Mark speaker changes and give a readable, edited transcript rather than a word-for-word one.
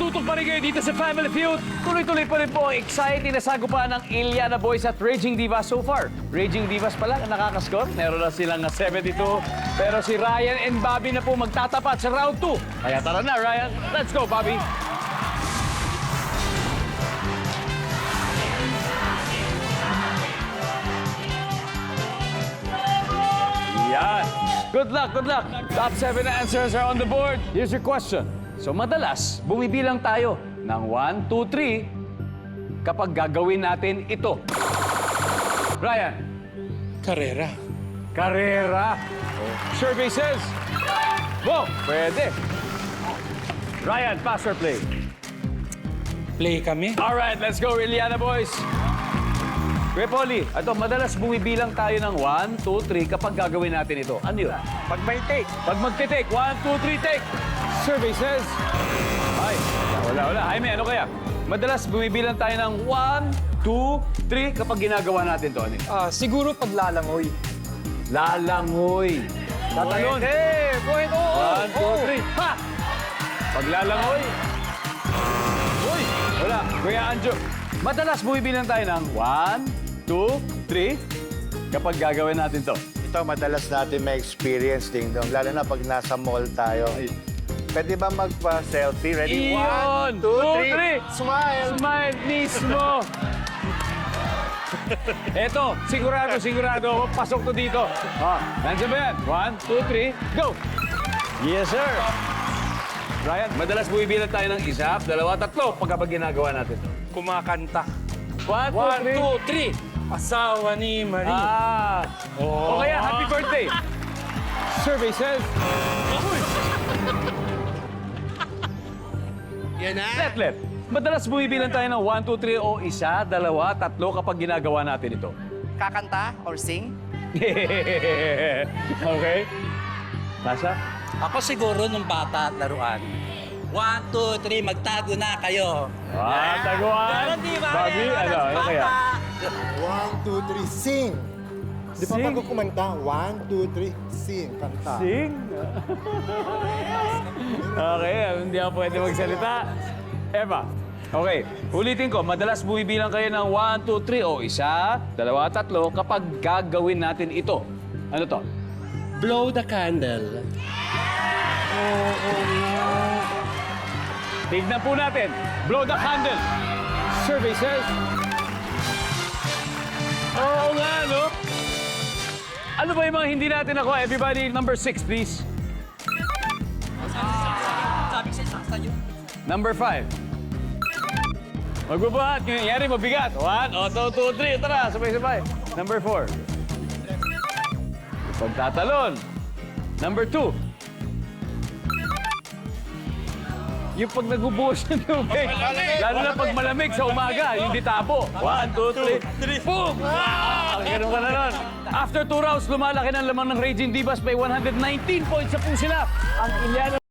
Speaker 1: nakatutok pa rin kayo dito sa Family Feud. Tuloy-tuloy pa rin po ang exciting na sagupaan ng Iliana Boys at Raging Divas so far. Raging Divas pala ang nakakascore. Meron na silang 72. Pero si Ryan and Bobby na po magtatapat sa round 2. Kaya tara na, Ryan. Let's go, Bobby. Yan. Good luck, good luck. Top 7 answers are on the board. Here's your question. So madalas, bumibilang tayo ng 1, 2, 3 kapag gagawin natin ito. Ryan.
Speaker 2: Karera.
Speaker 1: Karera. Survey says. Wow, pwede. Ryan, pass or play?
Speaker 2: Play kami.
Speaker 1: All right, let's go, Iliana Boys. Kuya Polly, ito, madalas bumibilang tayo ng 1, 2, 3 kapag gagawin natin ito. Ano yun?
Speaker 3: Pag may take.
Speaker 1: Pag magte-take, 1, 2, 3, take. Survey says. Ay, wala. Jaime, ano kaya? Madalas bumibilang tayo ng 1, 2, 3 kapag ginagawa natin to. Ano yun?
Speaker 3: Siguro paglalangoy.
Speaker 1: Lalangoy. Tatalon.
Speaker 3: Pwede.
Speaker 1: 1, 2, 3. Ha! Paglalangoy. Uy, wala. Kuya Anjo, madalas bumibilang tayo ng 1, 2, 3 kapag gagawin natin to.
Speaker 4: Ito, madalas natin may experience, Ding Dong. Lalo na pag nasa mall tayo. Pwede ba magpa-selfie? Ready?
Speaker 1: Iyon!
Speaker 4: 1, 2, 3.
Speaker 1: Smile! Smile mismo! Eto, sigurado. Pasok to dito. Nandiyan ba yan? 1, 2, 3, go! Yes, sir! Ryan, madalas bumibilang tayo ng 1, 2, 3 pagkapag ginagawa natin to.
Speaker 2: Kumakanta.
Speaker 1: 1, 2, 3.
Speaker 2: 1, 2, 3. Asawa ni Marie.
Speaker 1: O kaya, happy birthday! Survey says...
Speaker 2: Yan na.
Speaker 1: Letlet, madalas bumibilang tayo ng 1, 2, 3 o 1, 2, 3 kapag ginagawa natin ito.
Speaker 5: Kakanta or sing?
Speaker 1: Okay? Tasha?
Speaker 6: Ako siguro nung bata at laruan. 1, 2, 3, magtago na kayo.
Speaker 1: Taguan.
Speaker 6: Meron, di ba?
Speaker 1: Bobby, ano kaya?
Speaker 7: 1, 2, 3, sing! Di ba
Speaker 1: Sing?
Speaker 7: bago kumanta? 1, 2, 3, sing, kanta.
Speaker 1: Sing? Okay, hindi ako pwede magsalita. Eva, okay. Ulitin ko, madalas bumibilang kayo ng 1, 2, 3 o 1, 2, 3 kapag gagawin natin ito. Ano to?
Speaker 2: Blow the candle.
Speaker 1: Tignan po natin. Blow the candle. Survey says... Oo nga, no? Ano ba yung mga hindi natin ako? Everybody, number 6, please. Number 5. Magbubuhat. Yari, mabigat. 1, 2, 3. Tara, sabay-sabay. Number 4. Pagtatalon. Number 2. Yung pag nagubuhos ng tubig. Lalo na pag malamig sa umaga, yung ditabo. 1, 2, 3. Boom! Wow! Ganun ka na nun. After 2 rounds, lumalaki ng lamang ng Raging Divas. May 119 points na po sila. Ang Iliana